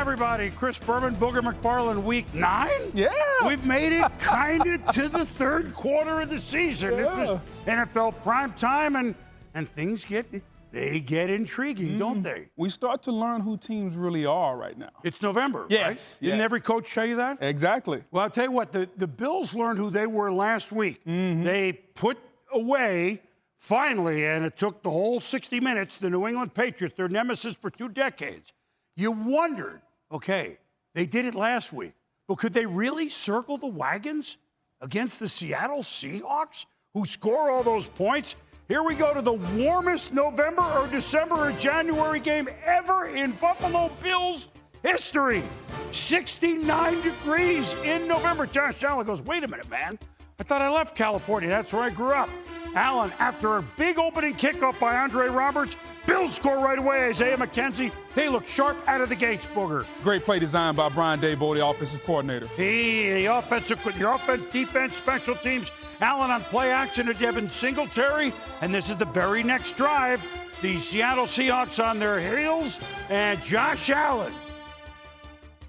everybody. Chris Berman, Booger McFarland, week 9? Yeah. We've made it kind of to the third quarter of the season. Yeah. It was NFL primetime, and things get intriguing, don't they? We start to learn who teams really are right now. It's November, Yes, right? yes. Didn't every coach tell you that? Exactly. Well, I'll tell you what, the Bills learned who they were last week. They put away, finally, and it took the whole 60 minutes, the New England Patriots, their nemesis for 2 decades. You wondered, okay, they did it last week, but could they really circle the wagons against the Seattle Seahawks, who score all those points? Here we go to the warmest November or December or January game ever in Buffalo Bills history. 69 degrees in November. Josh Allen goes, wait a minute, man. I thought I left California. That's where I grew up. Allen, after a big opening kickoff by Andre Roberts, Bills score right away. Isaiah McKenzie, they look sharp out of the gates, Booger. Great play designed by Brian Daboll, the offensive coordinator. The offense, defense, special teams. Allen on play action to Devin Singletary. And this is the very next drive. The Seattle Seahawks on their heels. And Josh Allen.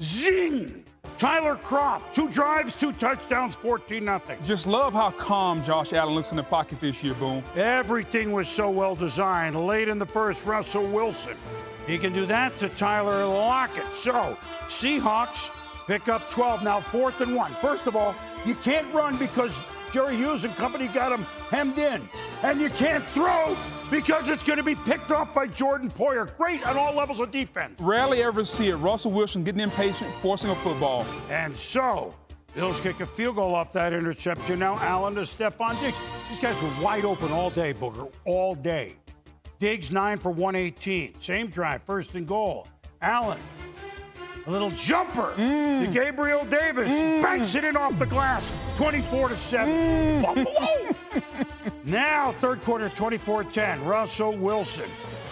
Zing! Tyler Kroft, 2 drives, 2 touchdowns, 14-0. Just love how calm Josh Allen looks in the pocket this year, Boom. Everything was so well designed. Late in the first, Russell Wilson. He can do that to Tyler Lockett. So, Seahawks pick up 12. Now, 4th and 1. First of all, you can't run because Jerry Hughes and company got him hemmed in. And you can't throw because it's going to be picked off by Jordan Poyer. Great on all levels of defense. Rarely ever see it. Russell Wilson getting impatient, forcing a football. And so, Bills kick a field goal off that interception. Now Allen to Stephon Diggs. These guys were wide open all day, Booger, all day. Diggs 9 for 118. Same drive, 1st and goal. Allen, a little jumper to Gabriel Davis. Banks it in off the glass. 24-7. Buffalo. Now, 3rd quarter, 24-10. Russell Wilson.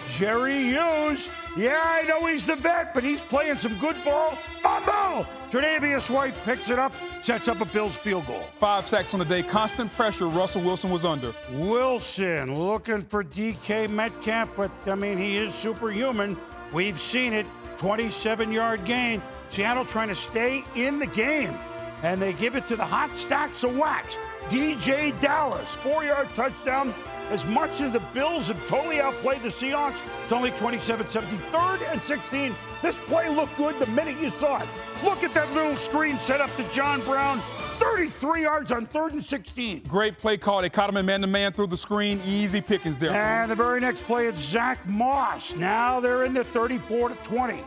Jerry Hughes. Yeah, I know he's the vet, but he's playing some good ball. Fumble! Tre'Davious White picks it up, sets up a Bills field goal. 5 sacks on the day. Constant pressure Russell Wilson was under. Wilson looking for DK Metcalf, but, I mean, he is superhuman. We've seen it. 27-yard gain. Seattle trying to stay in the game. And they give it to the hot stacks of wax. DJ Dallas, 4-yard touchdown. As much as the Bills have totally outplayed the Seahawks, it's only 27-17. 3rd and 16. This play looked good the minute you saw it. Look at that little screen set up to John Brown. 33 yards on 3rd and 16. Great play call. They caught him in man-to-man through the screen. Easy pickings there. And the very next play, it's Zach Moss. Now they're in the 34-20.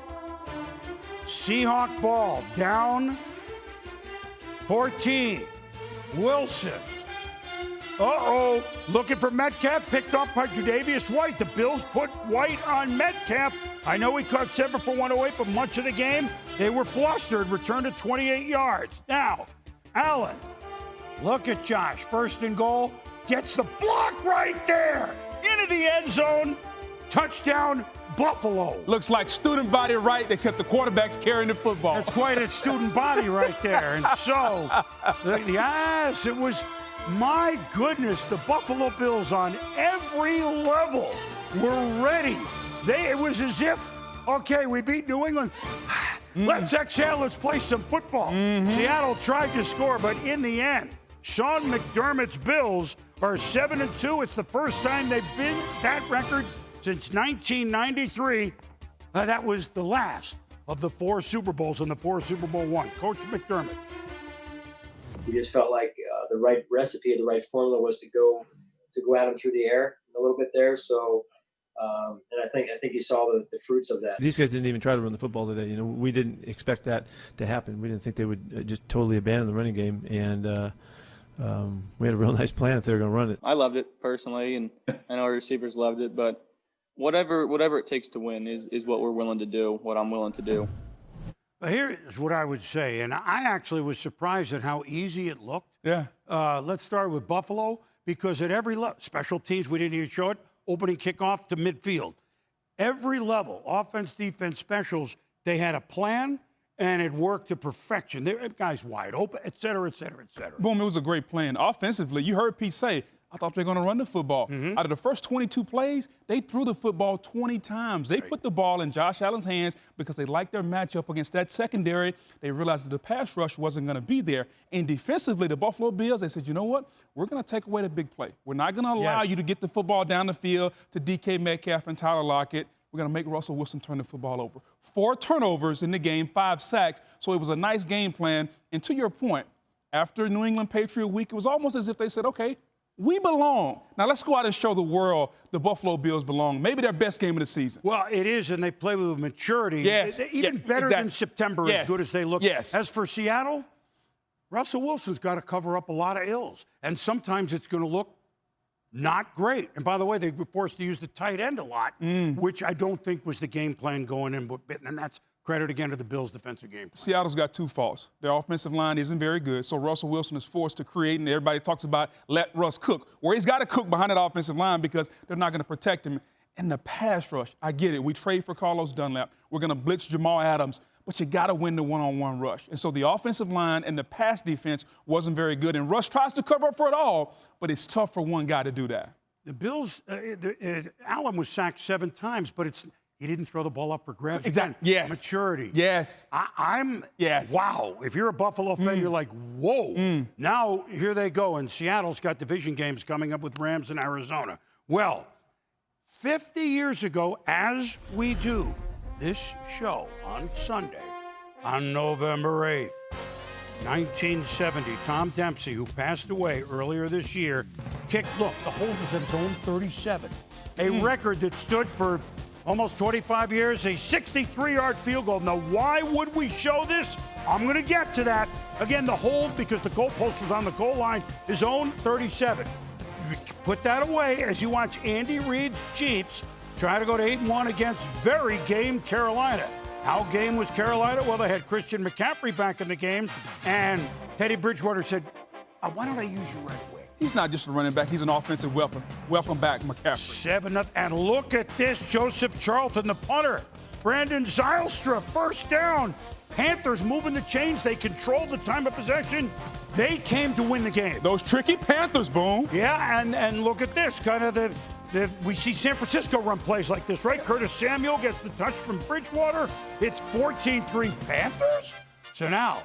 Seahawk ball down 14. Wilson. Uh-oh. Looking for Metcalf. Picked off by Tre'Davious White. The Bills put White on Metcalf. I know he caught 7 for 108, but much of the game, they were flustered. Returned to 28 yards. Now, Allen. Look at Josh. 1st and goal. Gets the block right there. Into the end zone. Touchdown, Buffalo. Looks like student body right, except the quarterback's carrying the football. That's quite a student body right there. And so, yes, it was, my goodness, the Buffalo Bills on every level were ready. It was as if, okay, we beat New England. Let's exhale, let's play some football. Seattle tried to score, but in the end, Sean McDermott's Bills are 7-2. It's the first time they've been that record since 1993. That was the last of the 4 Super Bowls and the 4 Super Bowl one. Coach McDermott. We just felt like the right recipe, the right formula was to go at them through the air a little bit there. So, and I think you saw the fruits of that. These guys didn't even try to run the football today. You know, we didn't expect that to happen. We didn't think they would just totally abandon the running game, and we had a real nice plan if they were going to run it. I loved it personally, and I know our receivers loved it, but whatever it takes to win is what we're willing to do, what I'm willing to do. Here's what I would say, and I actually was surprised at how easy it looked. Yeah. Let's start with Buffalo, because at every level, special teams, we didn't even show it, opening kickoff to midfield. Every level, offense, defense, specials, they had a plan, and it worked to perfection. Guys wide open, et cetera, et cetera, et cetera. Boom, it was a great plan. Offensively, you heard Pete say, I thought they were going to run the football. Mm-hmm. Out of the first 22 plays, they threw the football 20 times. They put the ball in Josh Allen's hands because they liked their matchup against that secondary. They realized that the pass rush wasn't going to be there. And defensively, the Buffalo Bills, they said, you know what? We're going to take away the big play. We're not going to allow you to get the football down the field to DK Metcalf and Tyler Lockett. We're going to make Russell Wilson turn the football over. 4 turnovers in the game, 5 sacks. So it was a nice game plan. And to your point, after New England Patriot Week, it was almost as if they said, okay, we belong. Now let's go out and show the world the Buffalo Bills belong. Maybe their best game of the season. Well, it is, and they play with maturity. Yes. Even better than September, Yes. as good as they look. Yes. As for Seattle, Russell Wilson's got to cover up a lot of ills, and sometimes it's going to look not great. And by the way, they were forced to use the tight end a lot, which I don't think was the game plan going in. And that's credit again to the Bills' defensive game. Seattle's got 2 faults. Their offensive line isn't very good, so Russell Wilson is forced to create, and everybody talks about let Russ cook. Well, he's got to cook behind that offensive line because they're not going to protect him. And the pass rush, I get it. We trade for Carlos Dunlap. We're going to blitz Jamal Adams, but you got to win the one-on-one rush. And so the offensive line and the pass defense wasn't very good, and Russ tries to cover up for it all, but it's tough for one guy to do that. The Bills, Allen was sacked 7 times, but he didn't throw the ball up for grabs. Exactly. Again, Yes. maturity. Yes. Yes. Wow. If you're a Buffalo fan, you're like, whoa. Now, here they go. And Seattle's got division games coming up with Rams and Arizona. Well, 50 years ago, as we do this show on Sunday, on November 8th, 1970, Tom Dempsey, who passed away earlier this year, kicked, look, the hold was at his own 37. A record that stood for almost 25 years, a 63-yard field goal. Now, why would we show this? I'm going to get to that. Again, the hold, because the goalpost was on the goal line, his own 37. Put that away as you watch Andy Reid's Chiefs try to go to 8-1 against very game Carolina. How game was Carolina? Well, they had Christian McCaffrey back in the game, and Teddy Bridgewater said, why don't I use you right away? He's not just a running back. He's an offensive weapon. Welcome back, McCaffrey. 7-0. And look at this. Joseph Charlton, the punter. Brandon Zylstra, first down. Panthers moving the chains. They controlled the time of possession. They came to win the game. Those tricky Panthers, Boom. Yeah, and look at this. Kind of we see San Francisco run plays like this, right? Curtis Samuel gets the touch from Bridgewater. It's 14-3 Panthers. So now,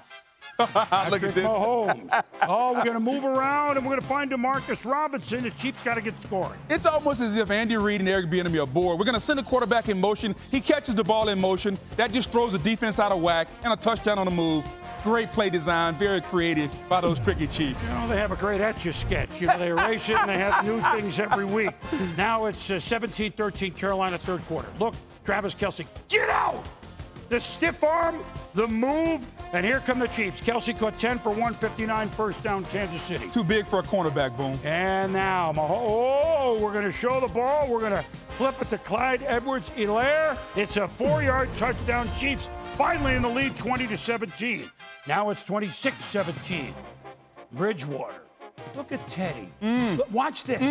Look at this. Mahomes. We're going to move around, and we're going to find DeMarcus Robinson. The Chiefs got to get scoring. It's almost as if Andy Reid and Eric Bieniemy are bored. We're going to send a quarterback in motion. He catches the ball in motion. That just throws the defense out of whack, and a touchdown on the move. Great play design, very creative by those tricky Chiefs. You know, they have a great Etch-a-Sketch. You know, they erase it, and they have new things every week. Now it's 17-13 Carolina third quarter. Look, Travis Kelce, get out! The stiff arm, the move, and here come the Chiefs. Kelce caught 10 for 159, first down, Kansas City. Too big for a cornerback, Boom. And now, we're going to show the ball. We're going to flip it to Clyde Edwards-Helaire. It's a 4-yard touchdown. Chiefs finally in the lead, 20-17. Now it's 26-17. Bridgewater. Look at Teddy. Look, watch this.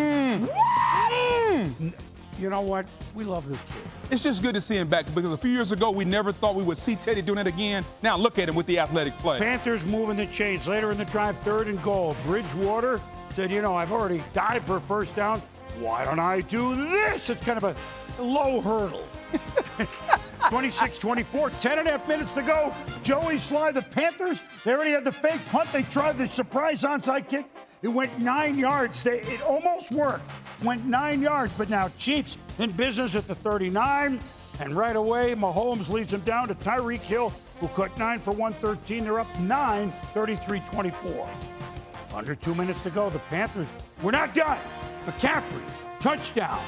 You know what? We love this kid. It's just good to see him back because a few years ago, we never thought we would see Teddy doing it again. Now look at him with the athletic play. Panthers moving the chains. Later in the drive, 3rd and goal. Bridgewater said, I've already dived for a first down. Why don't I do this? It's kind of a low hurdle. 26-24, 10.5 minutes to go. Joey Sly, the Panthers, they already had the fake punt. They tried the surprise onside kick. It went 9 yards. It almost worked. Went 9 yards, but now Chiefs in business at the 39. And right away, Mahomes leads them down to Tyreek Hill, who caught 9 for 113. They're up 9, 33-24. Under 2 minutes to go. The Panthers, we're not done. McCaffrey, touchdown.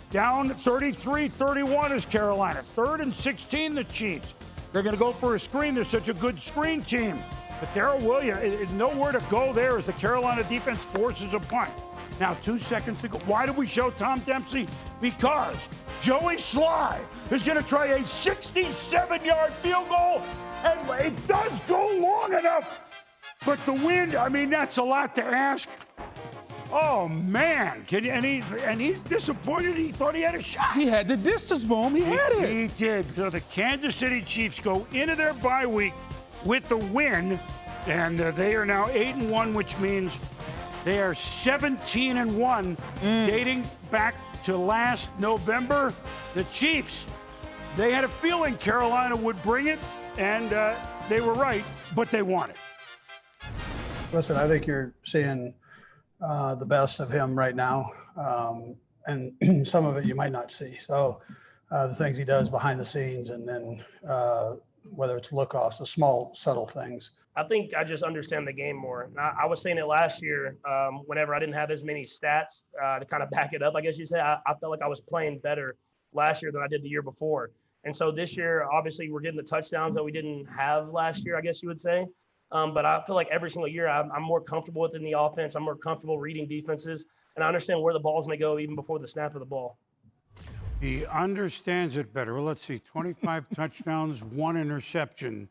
Down 33-31 is Carolina. 3rd and 16, the Chiefs. They're going to go for a screen. They're such a good screen team. But Darrell Williams, nowhere to go there as the Carolina defense forces a punt. Now, 2 seconds to go. Why did we show Tom Dempsey? Because Joey Sly is going to try a 67-yard field goal, and it does go long enough. But the wind, that's a lot to ask. Oh, man. And he's disappointed. He thought he had a shot. He had the distance, Boom. He had it. He did. So the Kansas City Chiefs go into their bye week with the win, and they are now 8-1, which means They are 17-1, dating back to last November. The Chiefs, they had a feeling Carolina would bring it, and they were right, but they won it. Listen, I think you're seeing the best of him right now, and some of it you might not see. So the things he does behind the scenes, and then whether it's look-offs, the small, subtle things. I think I just understand the game more. I was saying it last year whenever I didn't have as many stats to kind of back it up, I guess you say. I felt like I was playing better last year than I did the year before. And so this year, obviously, we're getting the touchdowns that we didn't have last year, I guess you would say. But I feel like every single year I'm more comfortable within the offense. I'm more comfortable reading defenses. And I understand where the ball's may go even before the snap of the ball. He understands it better. Well, let's see, 25 touchdowns, 1 interception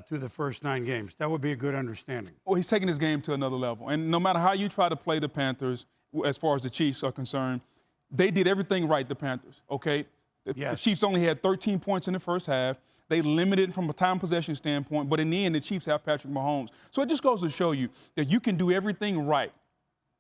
through the first 9 games. That would be a good understanding. Well, he's taking his game to another level. And no matter how you try to play the Panthers, as far as the Chiefs are concerned, they did everything right, the Panthers, okay? The Chiefs only had 13 points in the first half. They limited from a time possession standpoint, but in the end, the Chiefs have Patrick Mahomes. So it just goes to show you that you can do everything right,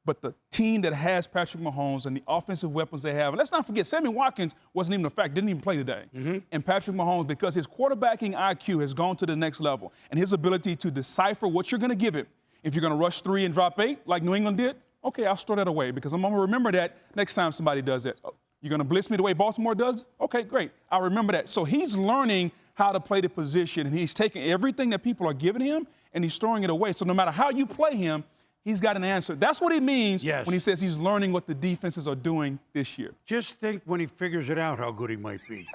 but the team that has Patrick Mahomes and the offensive weapons they have, and let's not forget, Sammy Watkins wasn't even a fact, didn't even play today. And Patrick Mahomes, because his quarterbacking IQ has gone to the next level, and his ability to decipher what you're going to give it. If you're going to rush 3 and drop 8 like New England did, okay, I'll store that away because I'm going to remember that next time somebody does it. You're going to blitz me the way Baltimore does? Okay, great. I'll remember that. So he's learning how to play the position, and he's taking everything that people are giving him, and he's throwing it away. So no matter how you play him, he's got an answer. That's what he means when he says he's learning what the defenses are doing this year. Just think when he figures it out how good he might be.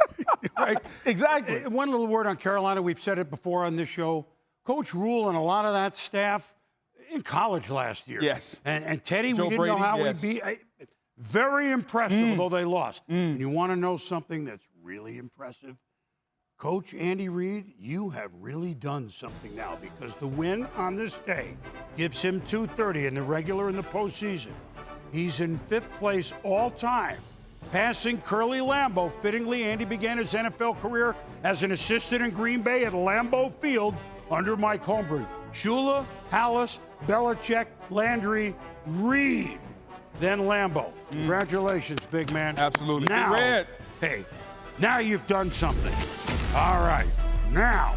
Right? Exactly. One little word on Carolina. We've said it before on this show. Coach Rule and a lot of that staff in college last year. Yes. And Teddy, Joe we didn't Brady, know how yes. we'd be. Very impressive, although they lost. And you want to know something that's really impressive? Coach Andy Reid, you have really done something now because the win on this day gives him 230 in the regular and the postseason. He's in 5th place all time, passing Curly Lambeau. Fittingly, Andy began his NFL career as an assistant in Green Bay at Lambeau Field under Mike Holmgren. Shula, Hallis, Belichick, Landry, Reid, then Lambeau. Congratulations, big man. Absolutely. Now, Red. hey, now you've done something. All right, now,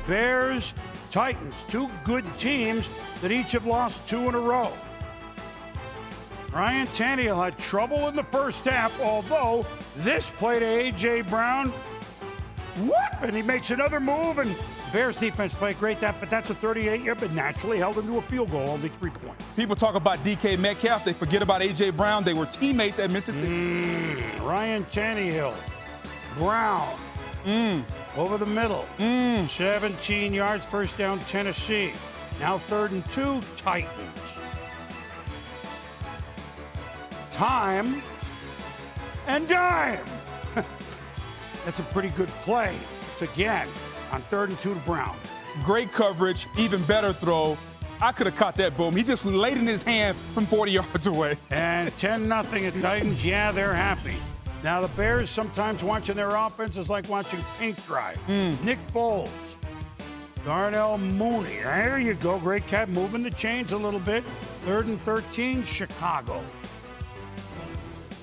Bears, Titans, 2 good teams that each have lost 2 in a row. Ryan Tannehill had trouble in the first half, although this play to A.J. Brown, and he makes another move, and Bears defense played great, but that's a 38-yard, but naturally held him to a field goal, only 3 points. People talk about DK Metcalf. They forget about A.J. Brown. They were teammates at Mississippi. Ryan Tannehill, Brown, over the middle, 17 yards, first down, Tennessee. Now 3rd and 2, Titans. Time and dime. That's a pretty good play. It's again on 3rd and 2 to Brown. Great coverage, even better throw. I could have caught that boom. He just laid in his hand from 40 yards away. And 10-0 at Titans. Yeah, they're happy. Now, the Bears, sometimes watching their offense is like watching paint dry. Nick Foles, Darnell Mooney. There you go. Great cat moving the chains a little bit. 3rd and 13, Chicago.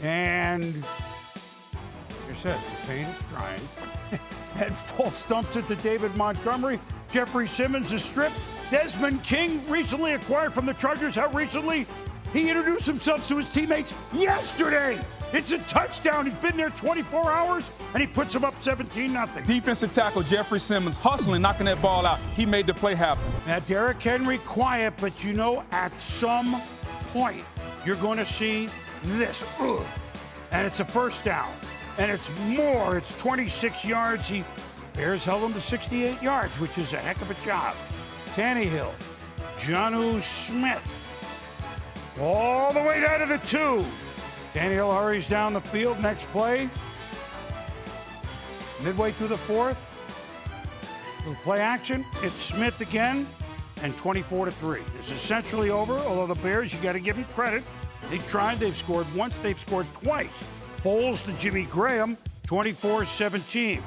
And, like I said, the paint is drying. And Foles dumps it to David Montgomery. Jeffrey Simmons is stripped. Desmond King, recently acquired from the Chargers. How recently? He introduced himself to his teammates yesterday. It's a touchdown. He's been there 24 hours, and he puts them up 17-0. Defensive tackle Jeffrey Simmons hustling, knocking that ball out. He made the play happen. Now, Derrick Henry quiet, but you know at some point you're going to see this. And it's a first down. And it's more. It's 26 yards. Bears held him to 68 yards, which is a heck of a job. Tannehill, Jonnu Smith, all the way down to the 2. Tannehill hurries down the field. Next play. Midway through the 4th. With play action, it's Smith again, and 24-3. It's essentially over, although the Bears, you got to give them credit. They tried. They've scored once. They've scored twice. Foles to Jimmy Graham, 24-17.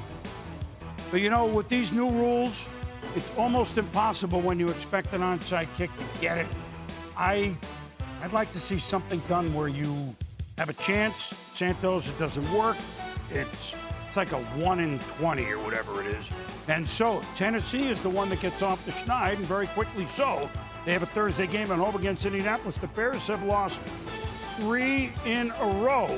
But, you know, with these new rules, it's almost impossible when you expect an onside kick to get it. I'd like to see something done where you have a chance. Santos, it doesn't work. It's like a 1 in 20 or whatever it is. And so Tennessee is the one that gets off the schneid, and very quickly so. They have a Thursday game at home against Indianapolis. The Bears have lost 3 in a row.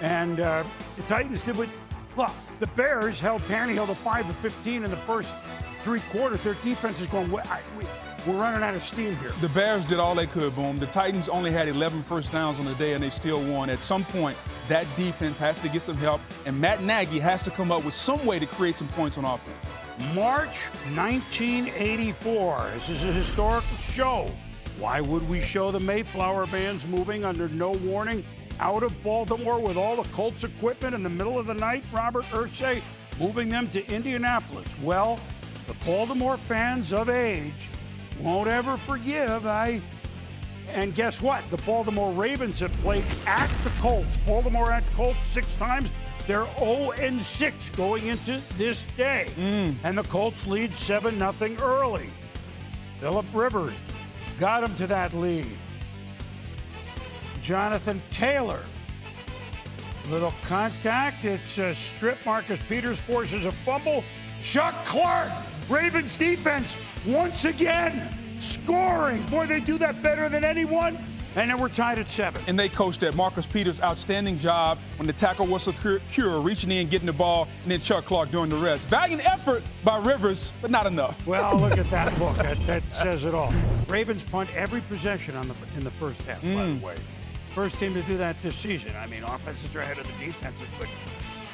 And the Titans did what, look, the Bears held Tannehill to 5 of 15 in the first 3 quarters. Their defense is going, we're running out of steam here. The Bears did all they could, Boom. The Titans only had 11 first downs on the day, and they still won. At some point, that defense has to get some help, and Matt Nagy has to come up with some way to create some points on offense. March 1984. This is a historical show. Why would we show the Mayflower bands moving under no warning out of Baltimore with all the Colts equipment in the middle of the night? Robert Irsay moving them to Indianapolis. Well, the Baltimore fans of age won't ever forgive. And guess what? The Baltimore Ravens have played at the Colts. Baltimore at Colts 6 times. They're 0-6 going into this day. And the Colts lead 7-0 early. Phillip Rivers got him to that lead. Jonathan Taylor. Little contact. It's a strip. Marcus Peters forces a fumble. Chuck Clark, Ravens defense, once again scoring. Boy, they do that better than anyone. And then we're tied at 7. And they coached that. Marcus Peters, outstanding job when the tackle was secure, reaching in, getting the ball, and then Chuck Clark doing the rest. Valiant effort by Rivers, but not enough. Well, look at that look. That says it all. Ravens punt every possession in the first half, by the way. First team to do that this season. I mean, offenses are ahead of the defenses, but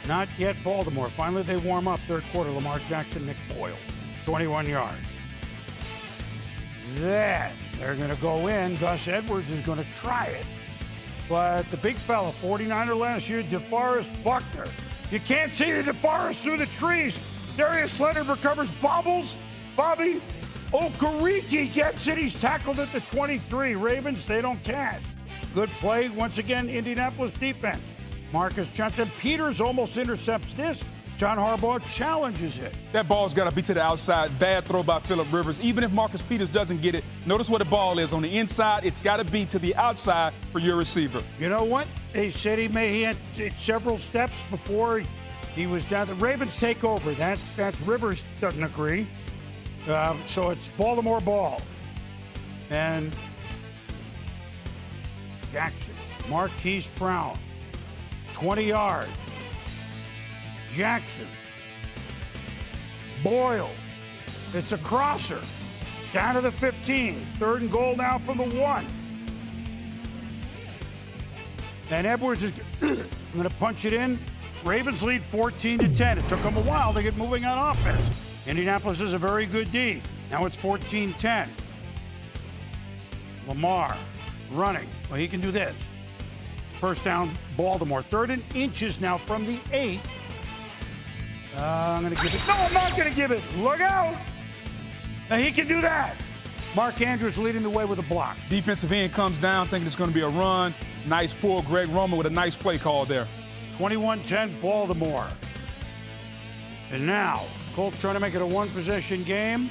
not yet Baltimore. Finally, they warm up. Third quarter, Lamar Jackson, Nick Boyle, 21 yards. Then they're going to go in. Gus Edwards is going to try it. But the big fella, 49er last year, DeForest Buckner. You can't see the DeForest through the trees. Darius Leonard recovers, bobbles. Bobby Okereke gets it. He's tackled at the 23. Ravens, they don't catch. Good play. Once again, Indianapolis defense. Marcus Johnson. Peters almost intercepts this. John Harbaugh challenges it. That ball's got to be to the outside. Bad throw by Phillip Rivers. Even if Marcus Peters doesn't get it, notice where the ball is. On the inside, it's got to be to the outside for your receiver. You know what? They said he had several steps before he was down. The Ravens take over. That's Rivers doesn't agree. So it's Baltimore ball. And Jackson, Marquise Brown, 20 yards. Jackson, Boyle, it's a crosser, down to the 15, 3rd and goal now from the 1. And Edwards is going to punch it in. Ravens lead 14-10. It took them a while to get moving on offense. Indianapolis is a very good D. Now it's 14-10. Lamar running. Well, he can do this. First down, Baltimore. 3rd and inches now from the 8. I'm going to give it. No, I'm not going to give it. Look out. Now he can do that. Mark Andrews leading the way with a block. Defensive end comes down, thinking it's going to be a run. Nice pull. Greg Roman with a nice play call there. 21-10 Baltimore. And now, Colts trying to make it a 1-possession game.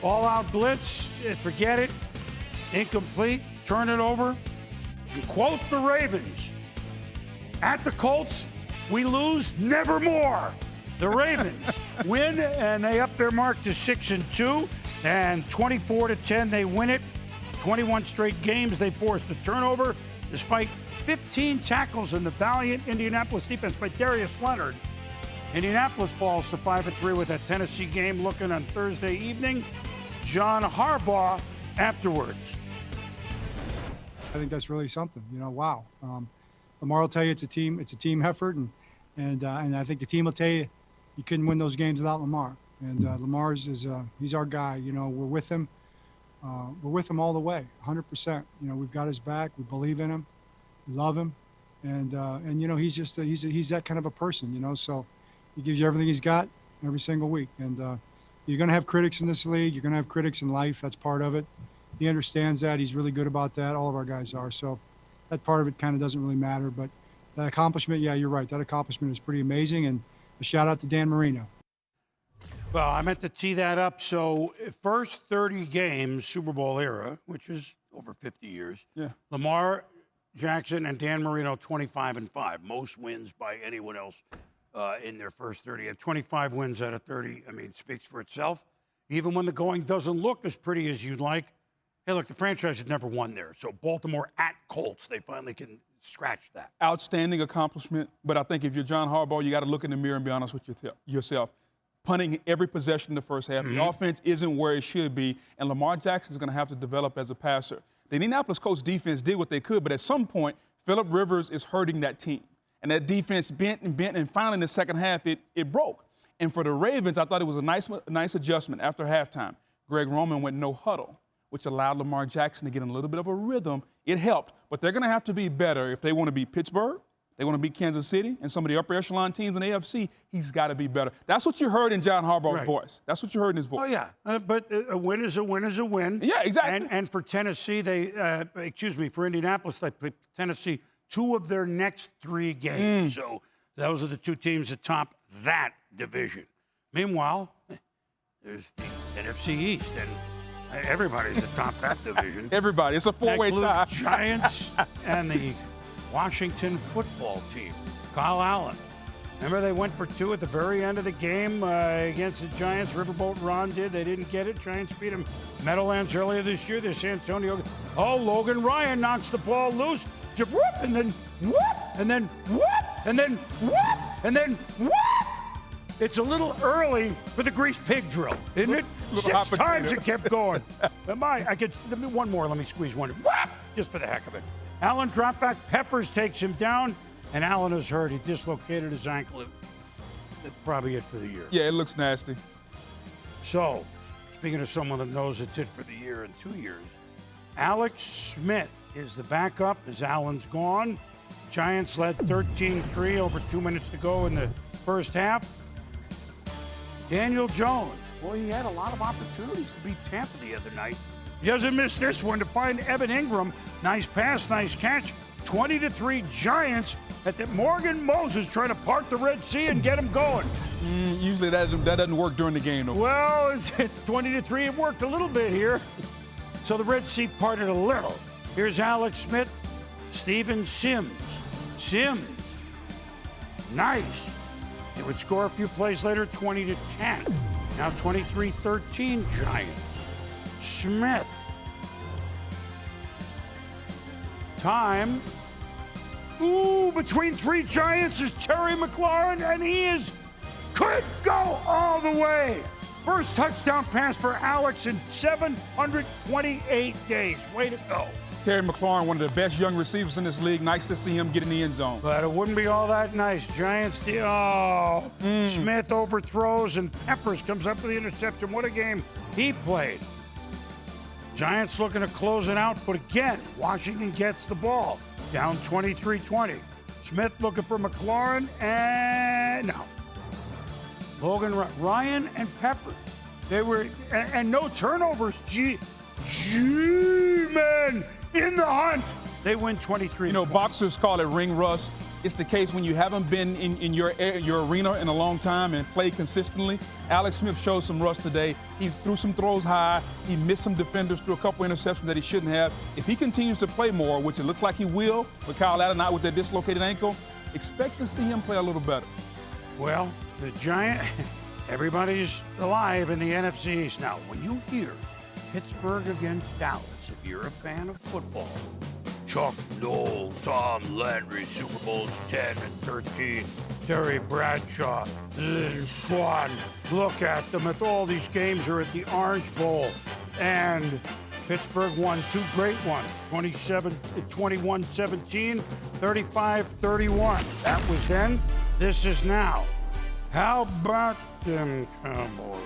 All-out blitz. Forget it. Incomplete. Turn it over. And quote the Ravens. At the Colts, we lose nevermore. The Ravens win, and they up their mark to 6-2, and 24-10 they win it. 21 straight games they forced a turnover, despite 15 tackles in the valiant Indianapolis defense by Darius Leonard. Indianapolis falls to 5-3 with that Tennessee game looking on Thursday evening. John Harbaugh afterwards. I think that's really something. Wow. Lamar will tell you it's a team effort, and I think the team will tell you you couldn't win those games without Lamar. And Lamar is he's our guy. We're with him. We're with him all the way, 100%. We've got his back. We believe in him. We love him, and he's just he's that kind of a person. So he gives you everything he's got every single week. And you're going to have critics in this league. You're going to have critics in life. That's part of it. He understands that. He's really good about that. All of our guys are. So that part of it kind of doesn't really matter. But that accomplishment, yeah, you're right. That accomplishment is pretty amazing. And a shout out to Dan Marino. Well, I meant to tee that up. So first 30 games, Super Bowl era, which is over 50 years. Yeah. Lamar Jackson and Dan Marino, 25-5. Most wins by anyone else in their first 30. And 25 wins out of 30, I mean, speaks for itself. Even when the going doesn't look as pretty as you'd like. Hey, look, the franchise had never won there. So Baltimore at Colts, they finally can scratch that. Outstanding accomplishment. But I think if you're John Harbaugh, you got to look in the mirror and be honest with yourself. Punting every possession in the first half. The offense isn't where it should be, and Lamar Jackson is going to have to develop as a passer. The Indianapolis Colts defense did what they could, but at some point, Phillip Rivers is hurting that team. And that defense bent, and finally in the second half, it broke. And for the Ravens, I thought it was a nice adjustment after halftime. Greg Roman went no huddle, which allowed Lamar Jackson to get in a little bit of a rhythm. It helped, but they're going to have to be better if they want to beat Pittsburgh. They want to beat Kansas City and some of the upper echelon teams in the AFC. He's got to be better. That's what you heard in John Harbaugh's voice. That's what you heard in his voice. Oh, yeah. But a win is a win is a win. Yeah, exactly. And for Tennessee, for Indianapolis, they played Tennessee 2 of their next 3 games. So those are the 2 teams that top that division. Meanwhile, there's the NFC East, and everybody's atop that division. Everybody. It's a 4-way tie. Giants and the Washington football team. Kyle Allen. Remember they went for 2 at the very end of the game against the Giants. Riverboat Ron did. They didn't get it. Giants beat them Meadowlands earlier this year. There's Antonio. Oh, Logan Ryan knocks the ball loose. Whoop, and then whoop, and then whoop, and then whoop, and then whoop. It's a little early for the grease pig drill, isn't it? 6 times it kept going. Let me one more. Let me squeeze one. Whoop, just for the heck of it. Allen drop back. Peppers takes him down, and Allen is hurt. He dislocated his ankle. That's probably it for the year. Yeah, it looks nasty. So, speaking of someone that knows it's it for the year in 2 years, Alex Smith is the backup as Allen's gone. Giants led 13-3, over 2 minutes to go in the first half. Daniel Jones, boy, he had a lot of opportunities to beat Tampa the other night. He doesn't miss this one to find Evan Ingram. Nice pass, nice catch. 20-3 Giants at the Morgan Moses trying to part the Red Sea and get him going. Usually that doesn't work during the game, though. Well, it's 20-3. It worked a little bit here. So the Red Sea parted a little. Here's Alex Smith, Steven Sims. Sims, nice. They would score a few plays later, 20-10. Now 23-13 Giants. Smith. Time. Ooh, between 3 Giants is Terry McLaurin, and he could go all the way. First touchdown pass for Alex in 728 days. Way to go. Terry McLaurin, one of the best young receivers in this league. Nice to see him get in the end zone. But it wouldn't be all that nice. Giants, Smith overthrows, and Peppers comes up with the interception. What a game he played. Giants looking to close it out, but again, Washington gets the ball. Down 23-20. Smith looking for McLaurin, and no. Logan Ryan and Peppers. They were, and no turnovers. Man, in the hunt. They win 23. You know, boxers call it ring rust. It's the case when you haven't been in your arena in a long time and played consistently. Alex Smith showed some rust today. He threw some throws high. He missed some defenders, threw a couple interceptions that he shouldn't have. If he continues to play more, which it looks like he will, with Kyle Allen out with that dislocated ankle, expect to see him play a little better. Well, the Giant, everybo's alive in the NFC East. Now, when you hear Pittsburgh against Dallas, if you're a fan of football, Chuck Noll, Tom Landry, Super Bowls 10 and 13, Terry Bradshaw, Lynn Swan. Look at them. All these games are at the Orange Bowl. And Pittsburgh won 2 great ones, 21-17, 35-31. That was then. This is now. How about them Cowboys?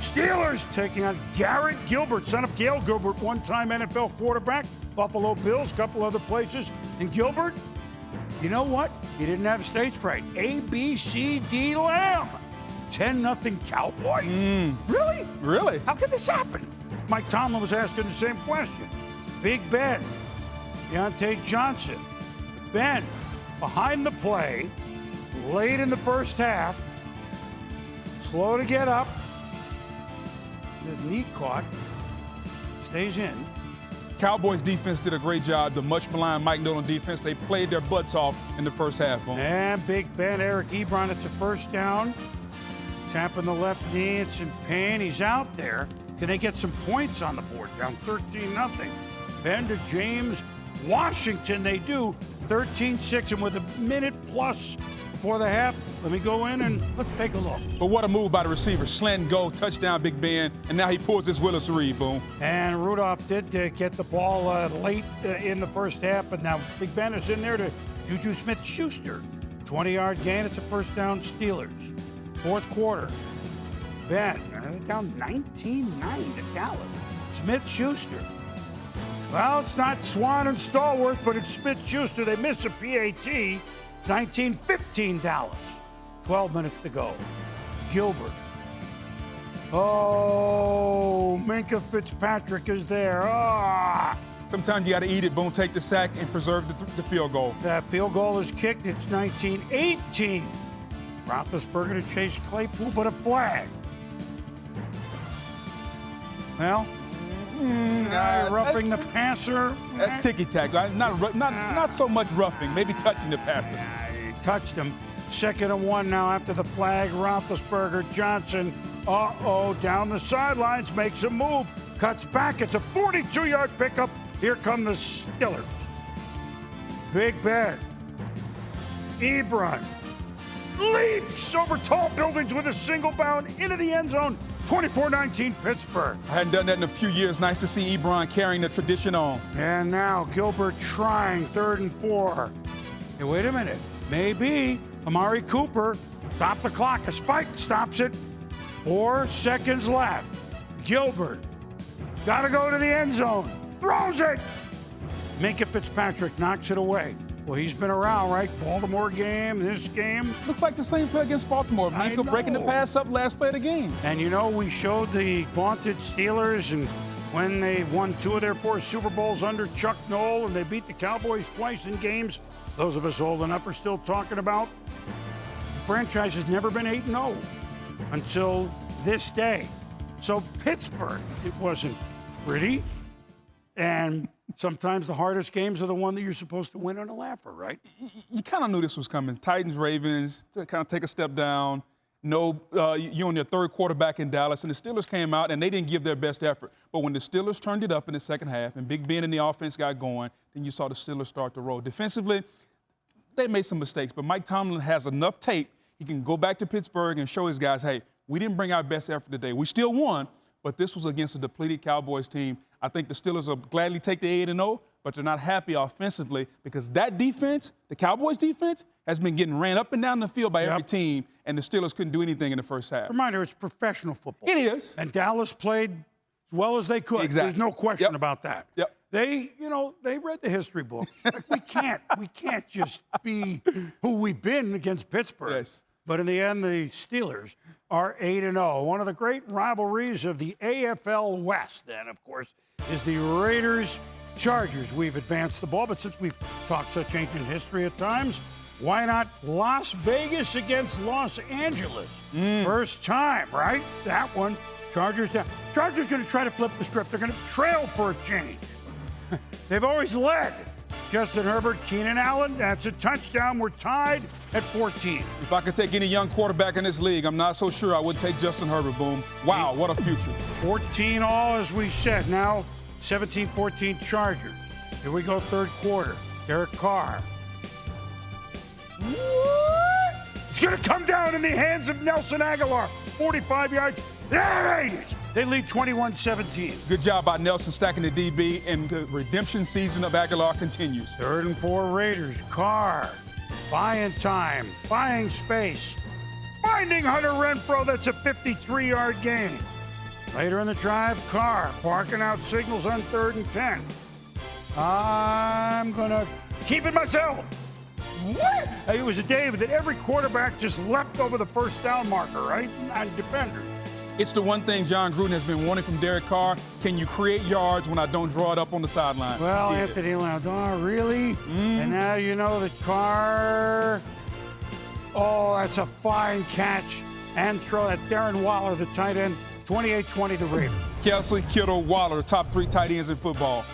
Steelers taking on Garrett Gilbert, son of Gail Gilbert, one-time NFL quarterback, Buffalo Bills, couple other places. And Gilbert, you know what? He didn't have stage fright. A-B-C-D Lamb. 10-0 Cowboys? Really? Really? How could this happen? Mike Tomlin was asking the same question. Big Ben, Deontay Johnson. Ben, behind the play, late in the first half, slow to get up. The knee caught, stays in. Cowboys defense did a great job. The much maligned Mike Nolan defense, they played their butts off in the first half. Boom. And Big Ben, Eric Ebron, it's a first down. Tapping the left knee, it's in pain. He's out there. Can they get some points on the board? Down 13-0. Ben to James Washington, they do. 13-6, and with a minute plus before the half, let me go in and let's take a look. But what a move by the receiver. Slant and go, touchdown, Big Ben, and now he pulls his Willis Reed, boom. And Rudolph did get the ball late in the first half, but now Big Ben is in there to Juju Smith-Schuster. 20-yard gain, it's a first down Steelers. Fourth quarter, Ben, down 19-9 to Dallas. Smith-Schuster. Well, it's not Swan and Stallworth, but it's Smith-Schuster. They miss a PAT. 19-15 Dallas. 12 minutes to go. Gilbert. Oh, Minka Fitzpatrick is there. Ah. Sometimes you got to eat it, boom, take the sack, and preserve the field goal. That field goal is kicked. It's 19-18. Roethlisberger to Chase Claypool, but a flag. Well, roughing the passer. That's ticky-tack. Not so much roughing, maybe touching the passer. He touched him. 2nd and 1 now after the flag. Roethlisberger, Johnson, down the sidelines, makes a move, cuts back. It's a 42-yard pickup. Here come the Steelers. Big Ben. Ebron leaps over tall buildings with a single bound into the end zone. 24-19 Pittsburgh. I hadn't done that in a few years. Nice to see Ebron carrying the tradition on. And now Gilbert trying 3rd and 4. Hey, wait a minute. Maybe Amari Cooper stopped the clock. A spike stops it. 4 seconds left. Gilbert got to go to the end zone. Throws it. Minka Fitzpatrick knocks it away. Well, he's been around, right? Baltimore game, this game. Looks like the same play against Baltimore. Minka breaking the pass up last play of the game. And you know, we showed the vaunted Steelers and when they won 2 of their 4 Super Bowls under Chuck Noll and they beat the Cowboys twice in games. Those of us old enough are still talking about. The franchise has never been 8-0 until this day. So Pittsburgh, it wasn't pretty. And sometimes the hardest games are the one that you're supposed to win on a laugher, right? You kind of knew this was coming. Titans, Ravens, to kind of take a step down. No, you on your 3rd quarterback in Dallas, and the Steelers came out, and they didn't give their best effort. But when the Steelers turned it up in the second half and Big Ben and the offense got going, then you saw the Steelers start to roll. Defensively, they made some mistakes, but Mike Tomlin has enough tape. He can go back to Pittsburgh and show his guys, hey, we didn't bring our best effort today. We still won, but this was against a depleted Cowboys team. I think the Steelers will gladly take the 8-0, but they're not happy offensively because that defense, the Cowboys defense, has been getting ran up and down the field by every team, and the Steelers couldn't do anything in the first half. Reminder, it's professional football. It is. And Dallas played as well as they could. Exactly. There's no question about that. Yep. They read the history book. Like, we can't just be who we've been against Pittsburgh. Yes. But in the end, the Steelers are 8-0. One of the great rivalries of the AFL West, then, of course, is the Raiders-Chargers. We've advanced the ball, but since we've talked such ancient history at times, why not Las Vegas against Los Angeles? First time, right? That one. Chargers down. Chargers going to try to flip the script. They're going to trail for a change. They've always led. Justin Herbert, Keenan Allen, that's a touchdown. We're tied at 14. If I could take any young quarterback in this league, I'm not so sure I would take Justin Herbert, boom. Wow, what a future. 14 all, as we said. Now 17-14 Chargers. Here we go, 3rd quarter. Derek Carr. What? It's going to come down in the hands of Nelson Aguilar. 45 yards. There it is. They lead 21-17. Good job by Nelson stacking the DB, and the redemption season of Aguilar continues. 3rd and 4 Raiders. Carr buying time, buying space, finding Hunter Renfrow. That's a 53-yard gain. Later in the drive, Carr barking out signals on 3rd and 10. I'm going to keep it myself. What? It was a day that every quarterback just leapt over the first down marker, right? And defenders. It's the one thing John Gruden has been wanting from Derek Carr. Can you create yards when I don't draw it up on the sideline? Well, Anthony Landon, really? And now you know that Carr. Oh, that's a fine catch and throw. That Darren Waller, the tight end, 28-20 the Raiders. Kelsey, Kittle, Waller, the top 3 tight ends in football.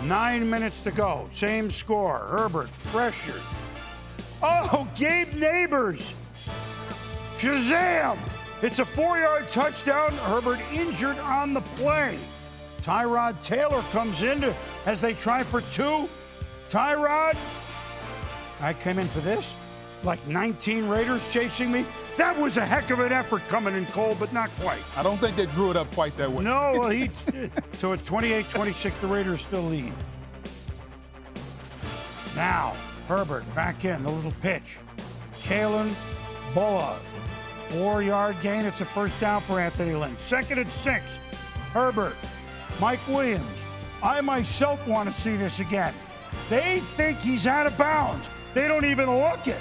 9 minutes to go. Same score. Herbert pressured. Oh, Gabe Neighbors. Shazam! It's a 4-yard touchdown. Herbert injured on the play. Tyrod Taylor comes in as they try for 2. Tyrod, I came in for this. Like 19 Raiders chasing me. That was a heck of an effort coming in cold, but not quite. I don't think they drew it up quite that way. No, so at 28-26, the Raiders still lead. Now, Herbert back in, the little pitch. Kalen Bulla, 4-yard gain. It's a first down for Anthony Lynn. 2nd and 6. Herbert, Mike Williams. I myself want to see this again. They think he's out of bounds. They don't even look it.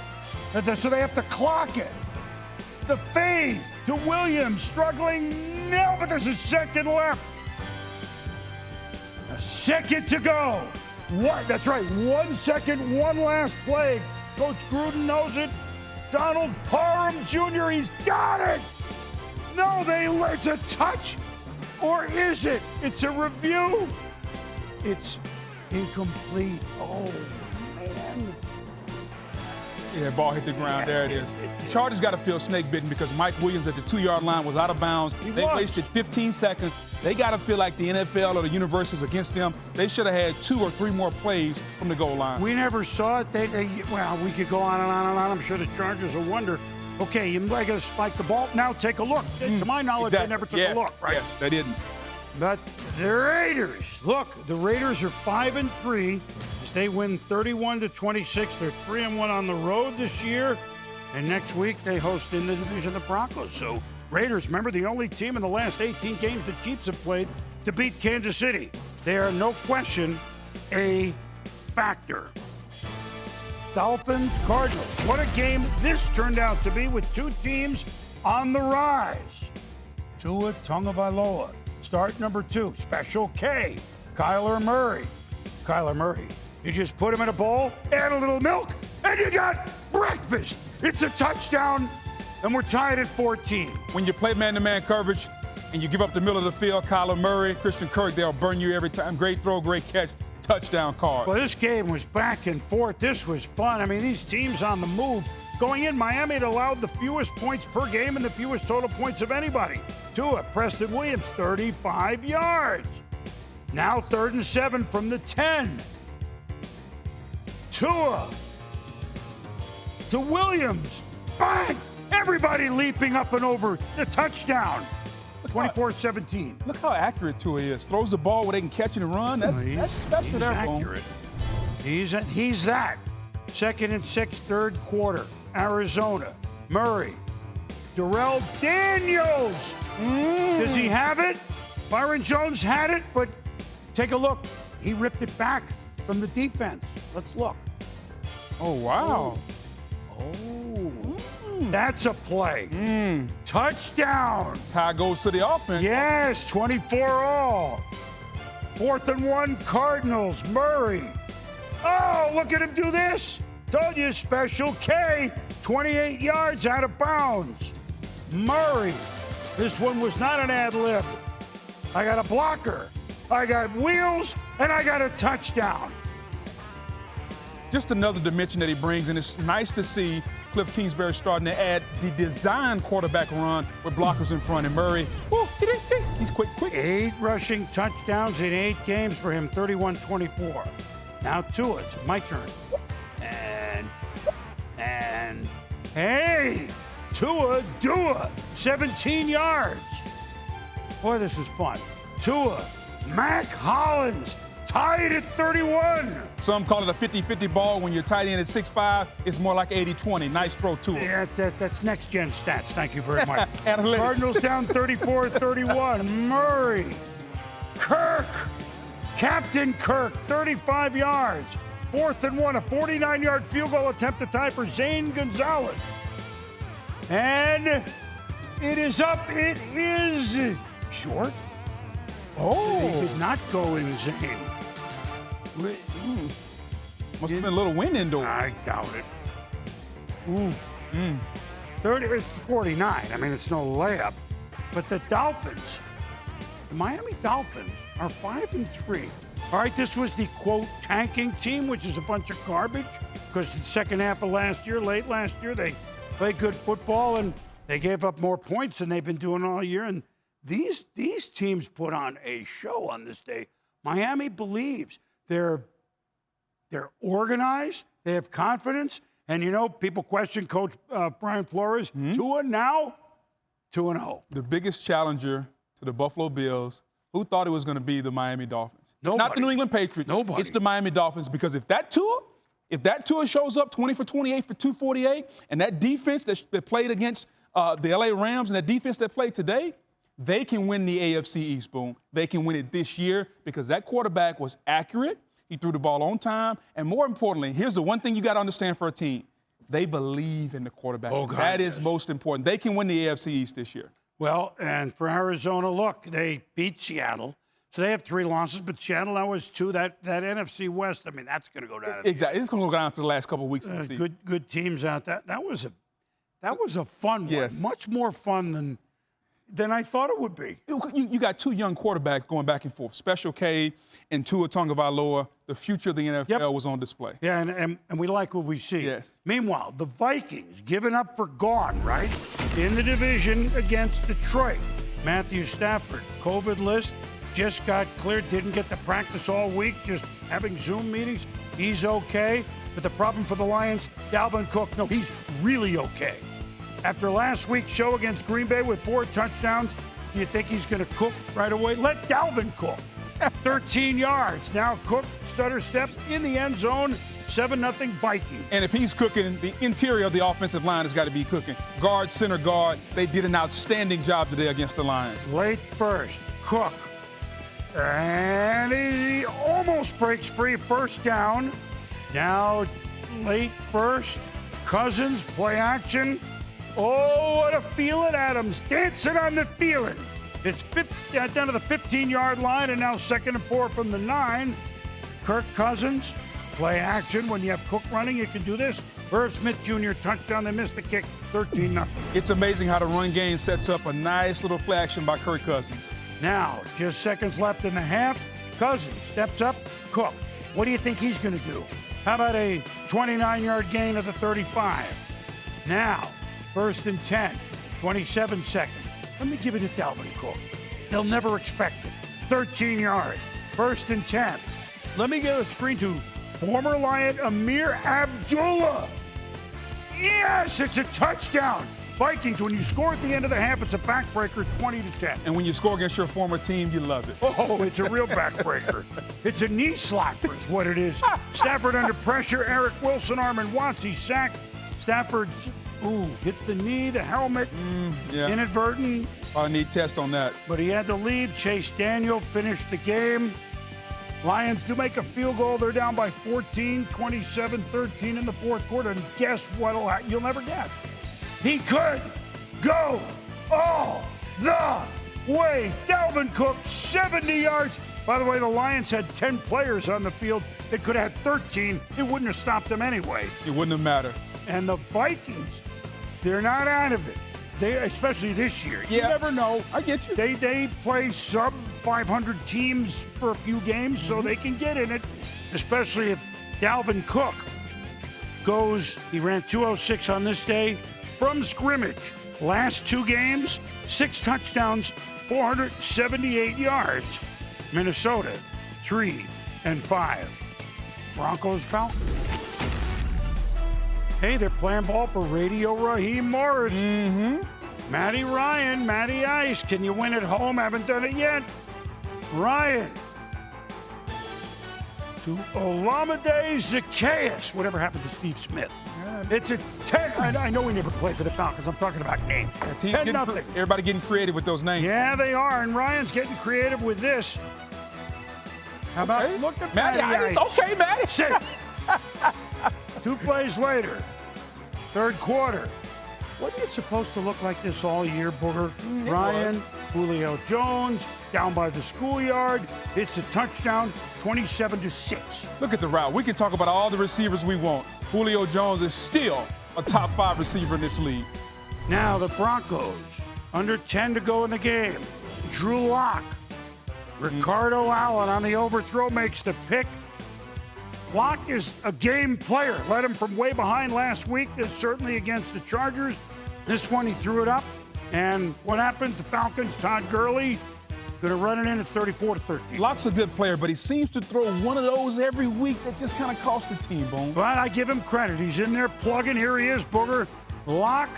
So they have to clock it. The fade to Williams, struggling. No, but there's a second left. A second to go. What? That's right. 1 second, one last play. Coach Gruden knows it. Donald Parham Jr., he's got it. No, it's a touch. Or is it? It's a review. It's incomplete. Oh, man. Yeah, ball hit the ground. There it is. Chargers got to feel snake bitten because Mike Williams at the 2-yard line was out of bounds. They wasted 15 seconds. They got to feel like the NFL or the universe is against them. They should have had 2 or 3 more plays from the goal line. We never saw it. Well, we could go on and on and on. I'm sure the Chargers will wonder, okay, you might have spiked the ball. Now take a look. To my knowledge, they never took a look, right? Yes, they didn't. But the Raiders, look, the Raiders are 5-3. They win 31-26. They're 3-1 on the road this year. And next week, they host in the division the Broncos. So Raiders, remember, the only team in the last 18 games the Chiefs have played to beat Kansas City. They are, no question, a factor. Dolphins, Cardinals. What a game this turned out to be with 2 teams on the rise. Tua Tagovailoa. Start number 2, Special K, Kyler Murray. Kyler Murray. You just put him in a bowl, add a little milk, and you got breakfast. It's a touchdown, and we're tied at 14. When you play man-to-man coverage and you give up the middle of the field, Kyler Murray, Christian Kirk, they'll burn you every time. Great throw, great catch, touchdown card. Well, this game was back and forth. This was fun. I mean, these teams on the move. Going in, Miami had allowed the fewest points per game and the fewest total points of anybody. Tua, Preston Williams, 35 yards. Now 3rd and 7 from the 10. Tua to Williams. Bang! Everybody leaping up and over the touchdown. 24-17. Look how accurate Tua is. Throws the ball where they can catch it and run. That's special there for him. Accurate. He's that. 2nd and 6, 3rd quarter. Arizona. Murray. Darrell Daniels. Does he have it? Byron Jones had it, but take a look. He ripped it back from the defense. Let's look. Oh, wow. That's a play. Touchdown. Tie goes to the offense. Yes, 24 all. 4th and 1, Cardinals. Murray. Oh, look at him do this. Told you, Special K, 28 yards out of bounds. Murray. This one was not an ad lib. I got a blocker. I got wheels, and I got a touchdown. Just another dimension that he brings, and it's nice to see Cliff Kingsbury starting to add the design quarterback run with blockers in front. And Murray, he's quick. 8 rushing touchdowns in 8 games for him, 31-24. Now Tua, it's my turn. And hey, Tua, 17 yards. Boy, this is fun. Tua, Mac Hollins, tied at 31. Some call it a 50-50 ball. When you're tight end at 6'5", it's more like 80-20. Nice throw, Tua. Yeah, that's next-gen stats. Thank you very much. Analytics. Cardinals down 34-31. Murray. Kirk. Captain Kirk, 35 yards. 4th and 1, a 49-yard field goal attempt to tie for Zane Gonzalez. And it is up. It is short. Oh. They did not go in Zane. Must have been a little wind indoors. I doubt it. 30, it's 49. I mean, it's no layup. But the Dolphins, The Miami Dolphins are 5-3. All right, this was the, quote, tanking team, which is a bunch of garbage because the second half of last year, late last year, they played good football and they gave up more points than they've been doing all year. And these teams put on a show on this day. Miami believes. They're organized. They have confidence. And, you know, people question Coach Brian Flores. Tua now, 2-0. The biggest challenger to the Buffalo Bills, who thought it was going to be the Miami Dolphins? Nobody. It's not the New England Patriots. Nobody. It's the Miami Dolphins, because if that Tua shows up 20 for 28 for 248, and that defense that played against the LA Rams and that defense that played today, they can win the AFC East, Boom. They can win it this year because that quarterback was accurate. He threw the ball on time. And more importantly, here's the one thing you got to understand for a team. They believe in the quarterback. Oh, God, that is most important. They can win the AFC East this year. Well, and for Arizona, look, they beat Seattle. So they have 3 losses, but Seattle now has 2. That NFC West, I mean, that's going to go down. Exactly. It's going to go down to the last couple of weeks of the season. Good teams out there. That was a fun one. Yes. Much more fun than I thought it would be. You got 2 young quarterbacks going back and forth. Special K and Tua Tagovailoa. The future of the NFL was on display. Yeah, and we like what we see. Yes. Meanwhile, the Vikings giving up for gone, right? In the division against Detroit. Matthew Stafford, COVID list, just got cleared, didn't get to practice all week, just having Zoom meetings. He's okay. But the problem for the Lions, Dalvin Cook, no, he's really okay. After last week's show against Green Bay with 4 touchdowns, do you think he's going to cook right away? Let Dalvin cook. 13 yards. Now Cook, stutter step in the end zone, 7-0 Vikings. And if he's cooking, the interior of the offensive line has got to be cooking. Guard, center guard, they did an outstanding job today against the Lions. Late first, Cook. And he almost breaks free, first down. Now late first, Cousins, play action. Oh, what a feeling, Adams, dancing on the feeling. It's down to the 15-yard line, and now 2nd and 4 from the 9. Kirk Cousins, play action. When you have Cook running, you can do this. Irv Smith Jr. touchdown. They missed the kick, 13-0. It's amazing how the run game sets up a nice little play action by Kirk Cousins. Now, just seconds left in the half. Cousins steps up. Cook, what do you think he's going to do? How about a 29-yard gain of the 35? Now, 1st and 10, 27 seconds. Let me give it to Dalvin Cook. They'll never expect it. 13 yards, 1st and 10. Let me get a screen to former Lion Amir Abdullah. Yes, it's a touchdown. Vikings, when you score at the end of the half, it's a backbreaker, 20-10. And when you score against your former team, you love it. Oh, it's a real backbreaker. It's a knee slapper is what it is. Stafford under pressure. Eric Wilson, Armin Watson sacked. Stafford's, hit the knee, the helmet, inadvertent. I need test on that. But he had to leave. Chase Daniel finished the game. Lions do make a field goal. They're down by 14, 27-13 in the 4th quarter. And guess what? You'll never guess. He could go all the way. Dalvin Cook, 70 yards. By the way, the Lions had 10 players on the field. They could have had 13. It wouldn't have stopped them anyway. It wouldn't have mattered. And the Vikings, they're not out of it. They, especially this year. You never know. I get you. They play sub 500 teams for a few games, so they can get in it, especially if Dalvin Cook he ran 206 on this day from scrimmage. Last 2 games, 6 touchdowns, 478 yards. Minnesota, 3-5. Broncos, Falcons. Hey, they're playing ball for Radio Raheem Morris. Matty Ryan, Matty Ice. Can you win at home? Haven't done it yet. Ryan. To Olamide Zacchaeus. Whatever happened to Steve Smith? It's a 10. I know we never played for the Falcons. I'm talking about names. 10-0. Everybody getting creative with those names. Yeah, they are. And Ryan's getting creative with this. How about look at Matty Ice? Okay, Matty. Sit. 2 plays later, 3rd quarter. Wasn't it supposed to look like this all year, Booger? Ryan, Julio Jones, down by the schoolyard. It's a touchdown, 27-6. Look at the route. We can talk about all the receivers we want. Julio Jones is still a top 5 receiver in this league. Now the Broncos, under 10 to go in the game. Drew Lock, Ricardo Allen on the overthrow makes the pick. Locke is a game player. Led him from way behind last week, certainly against the Chargers. This one, he threw it up. And what happens? The Falcons, Todd Gurley, going to run it in at 34-13. Locke's a good player, but he seems to throw one of those every week that just kind of costs the team, Boone. But I give him credit. He's in there plugging. Here he is, Booger. Locke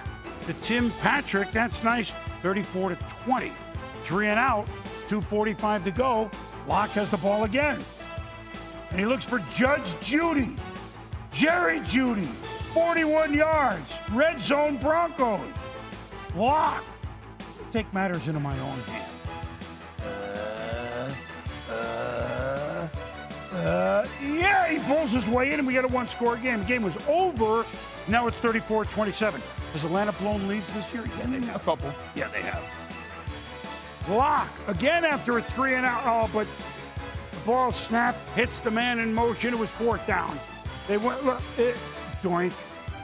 to Tim Patrick. That's nice. 34-20. 3 and out. 2:45 to go. Locke has the ball again. And he looks for Judge Judy. Jerry Judy. 41 yards. Red zone Broncos. Locke. Take matters into my own hands. Yeah, he pulls his way in, and we got a one-score game. The game was over. Now it's 34-27. Has Atlanta blown leads this year? Yeah, they have. A couple. Yeah, they have. Locke, again after a 3 and out. Oh, but the ball snapped, hits the man in motion. It was 4th down. They went, look, doink.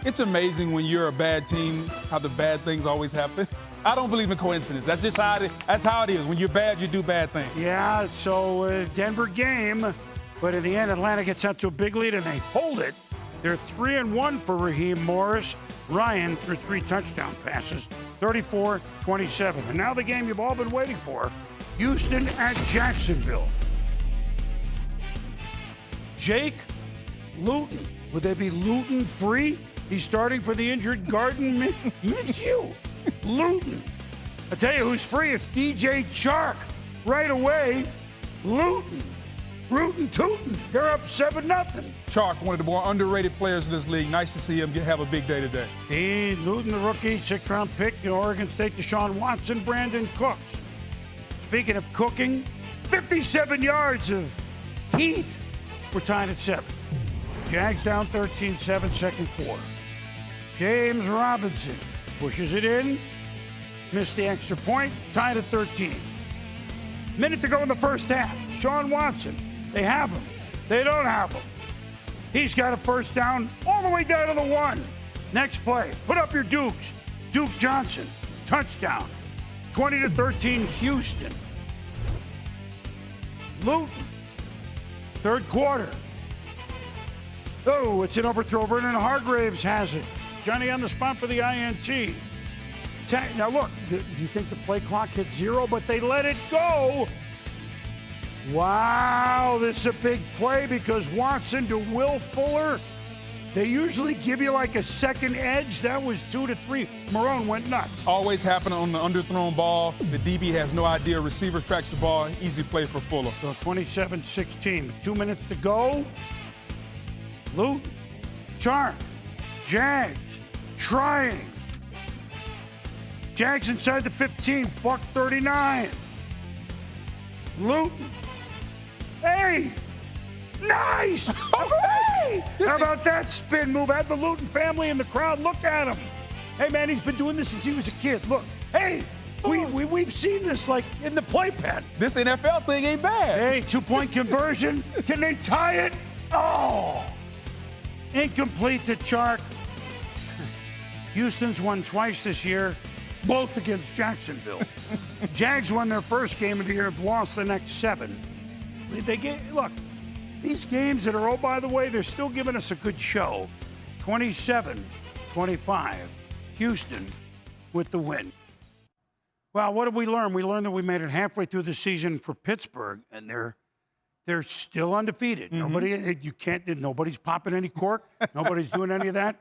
It's amazing when you're a bad team how the bad things always happen. I don't believe in coincidence. That's just how it is. When you're bad, you do bad things. Yeah, so Denver game, but in the end, Atlanta gets out to a big lead and they hold it. They're 3-1 for Raheem Morris. Ryan threw 3 touchdown passes, 34-27. And now the game you've all been waiting for, Houston at Jacksonville. Jake Luton. Would they be Luton free? He's starting for the injured Garden Minshew. Luton. I tell you who's free. It's DJ Chark. Right away, Luton. Rootin' tootin'. They're up 7-0. Chark, one of the more underrated players in this league. Nice to see him have a big day today. Luton, the rookie, 6th-round pick in Oregon State. Deshaun Watson, Brandon Cooks. Speaking of cooking, 57 yards of heat. We're tied at 7. Jags down 13-7, second quarter. James Robinson pushes it in. Missed the extra point. Tied at 13. Minute to go in the first half. Sean Watson. They have him. They don't have him. He's got a first down all the way down to the 1. Next play. Put up your Dukes. Duke Johnson. Touchdown. 20-13 Houston. Luton. Third quarter. Oh, it's an overthrow. Vernon Hargraves has it. Johnny on the spot for the INT. Now look, do you think the play clock hit 0? But they let it go. Wow, this is a big play because Watson to Will Fuller. They usually give you like a second edge. That was 2 to 3. Marone went nuts. Always happen on the underthrown ball. The DB has no idea. Receiver tracks the ball. Easy play for Fuller. So 27-16. 2 minutes to go. Luton, Chark, Jags, trying. Jags inside the 15, buck 39. Luton. Hey! Nice! Hey! How about that spin move? Had the Luton family in the crowd. Look at him. Hey, man, he's been doing this since he was a kid. Look. Hey! We've seen this, like, in the playpen. This NFL thing ain't bad. Hey, 2-point conversion. Can they tie it? Oh! Incomplete to Chark. Houston's won twice this year, both against Jacksonville. Jags won their first game of the year, have lost the next 7. Look, these games that are, oh, by the way, they're still giving us a good show. 27-25, Houston with the win. Well, what did we learn? We learned that we made it halfway through the season for Pittsburgh, and they're still undefeated. Mm-hmm. Nobody's popping any cork. Nobody's doing any of that.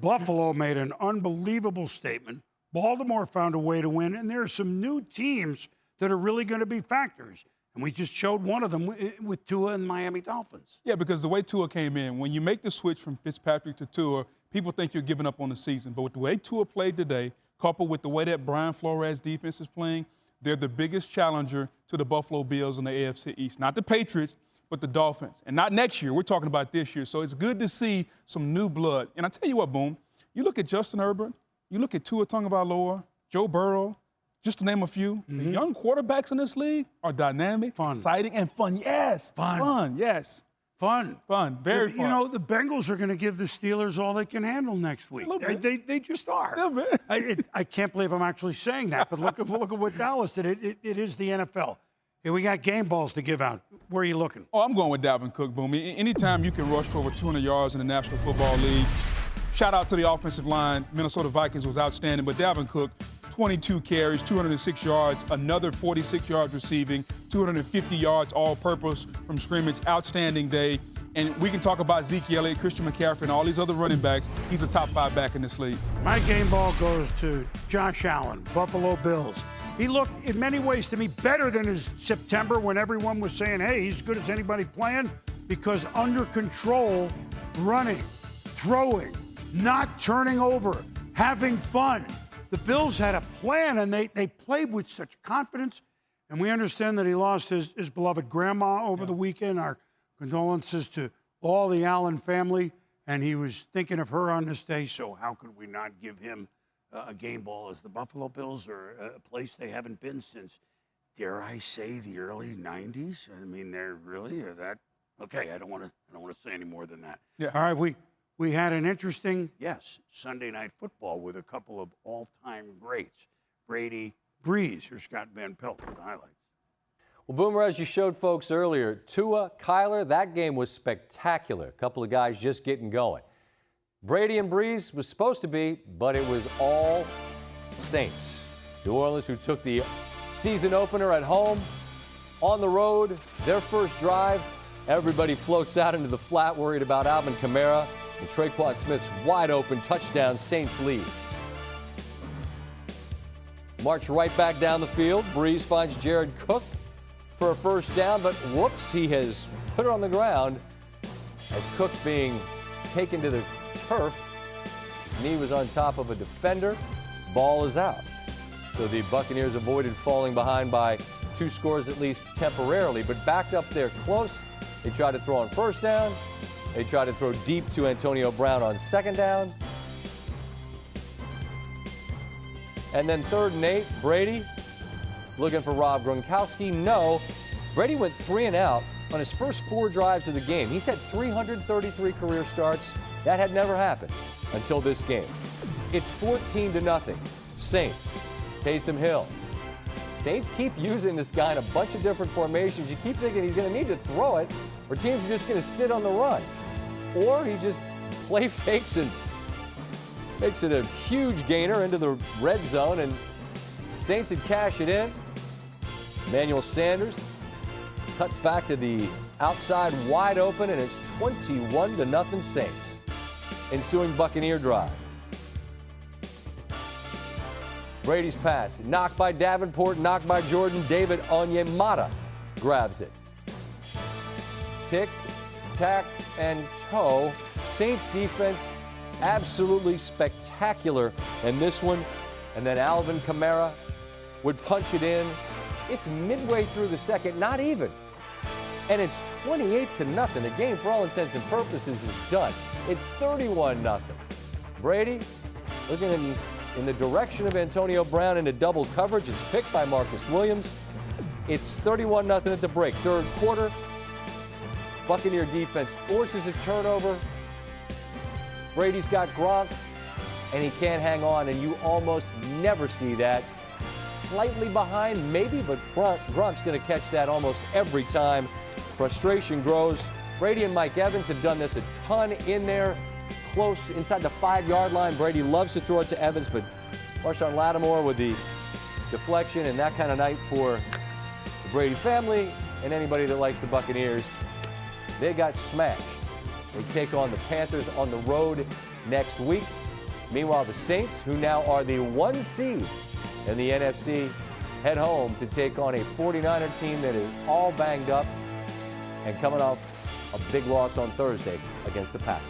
Buffalo made an unbelievable statement. Baltimore found a way to win, and there are some new teams that are really going to be factors. And we just showed one of them with Tua and Miami Dolphins. Yeah, because the way Tua came in, when you make the switch from Fitzpatrick to Tua, people think you're giving up on the season. But with the way Tua played today, coupled with the way that Brian Flores' defense is playing, they're the biggest challenger to the Buffalo Bills in the AFC East. Not the Patriots, but the Dolphins. And not next year. We're talking about this year. So it's good to see some new blood. And I tell you what, Boom, you look at Justin Herbert, you look at Tua Tagovailoa, Joe Burrow, just to name a few. Mm-hmm. The young quarterbacks in this league are dynamic, exciting, and fun. Yes. Fun, yes. Fun. Very fun. You know, the Bengals are going to give the Steelers all they can handle next week. They just are. A little bit. I can't believe I'm actually saying that, but look at what Dallas did. It is the NFL. Hey, we got game balls to give out. Where are you looking? Oh, I'm going with Dalvin Cook, Boom. Anytime you can rush for over 200 yards in the National Football League, shout out to the offensive line. Minnesota Vikings was outstanding, but Dalvin Cook, 22 carries, 206 yards, another 46 yards receiving, 250 yards all-purpose from scrimmage. Outstanding day. And we can talk about Zeke Elliott, Christian McCaffrey, and all these other running backs. He's a top 5 back in this league. My game ball goes to Josh Allen, Buffalo Bills. He looked, in many ways, to me, better than his September when everyone was saying, hey, he's as good as anybody playing, because under control, running, throwing, not turning over, having fun. The Bills had a plan, and they played with such confidence. And we understand that he lost his beloved grandma over the weekend. Our condolences to all the Allen family. And he was thinking of her on this day, so how could we not give him a game ball? As the Buffalo Bills are a place they haven't been since, dare I say, the early 90s? I mean, they're really that. Okay, I don't want to say any more than that. Yeah. All right, we had an interesting, Sunday Night Football with a couple of all-time greats, Brady, Breeze. Here's Scott Van Pelt with the highlights. Well, Boomer, as you showed folks earlier, Tua, Kyler, that game was spectacular. A couple of guys just getting going. Brady and Breeze was supposed to be, but it was all Saints. New Orleans, who took the season opener at home, on the road, their first drive, everybody floats out into the flat, worried about Alvin Kamara, and Traquan Smith's wide open touchdown, Saints lead. March right back down the field. Breeze finds Jared Cook for a first down, but whoops, he has put it on the ground as Cook's being taken to the turf. His knee was on top of a defender. Ball is out. So the Buccaneers avoided falling behind by 2 scores at least temporarily, but backed up there close. They tried to throw on first down. They tried to throw deep to Antonio Brown on second down. And then 3rd and 8, Brady looking for Rob Gronkowski. No, Brady went 3 and out on his first 4 drives of the game. He's had 333 career starts. That had never happened until this game. It's 14-0. Saints. Taysom Hill. Saints keep using this guy in a bunch of different formations. You keep thinking he's going to need to throw it, or teams are just going to sit on the run. Or he just play fakes and makes it a huge gainer into the red zone, and Saints would cash it in. Emmanuel Sanders cuts back to the outside wide open, and it's 21-0 Saints. Ensuing Buccaneer drive. Brady's pass, knocked by Davenport, knocked by Jordan. David Onyemata grabs it. Tick, tack, and toe. Saints defense absolutely spectacular in this one. And then Alvin Kamara would punch it in. It's midway through the second, not even. And it's 28-0. The game, for all intents and purposes, is done. It's 31-0. Brady looking in the direction of Antonio Brown into double coverage. It's picked by Marcus Williams. It's 31-0 at the break. 3rd quarter. Buccaneer defense forces a turnover. Brady's got Gronk, and he can't hang on, and you almost never see that. Slightly behind, maybe, but Gronk's going to catch that almost every time. Frustration grows. Brady and Mike Evans have done this a ton in there, close inside the 5-yard line. Brady loves to throw it to Evans, but Marshawn Lattimore with the deflection, and that kind of night for the Brady family and anybody that likes the Buccaneers. They got smashed. They take on the Panthers on the road next week. Meanwhile, the Saints, who now are the 1 seed in the NFC, head home to take on a 49er team that is all banged up and coming off a big loss on Thursday against the Packers.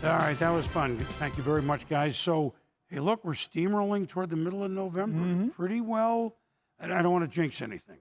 All right, that was fun. Thank you very much, guys. So, hey, look, we're steamrolling toward the middle of November. Pretty well. And I don't want to jinx anything,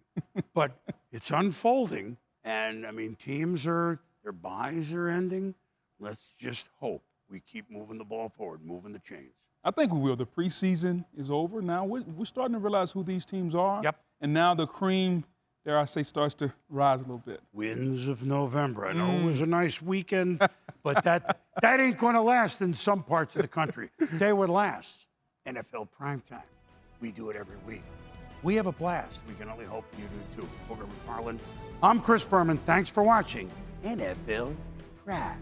but it's unfolding. And, I mean, their buys are ending. Let's just hope we keep moving the ball forward, moving the chains. I think we will. The preseason is over. Now we're starting to realize who these teams are. Yep. And now the cream, dare I say, starts to rise a little bit. Winds of November. I know it was a nice weekend, but that ain't going to last in some parts of the country. They would last. NFL Primetime. We do it every week. We have a blast. We can only hope you do too. Booger McFarland. I'm Chris Berman. Thanks for watching NFL Primetime.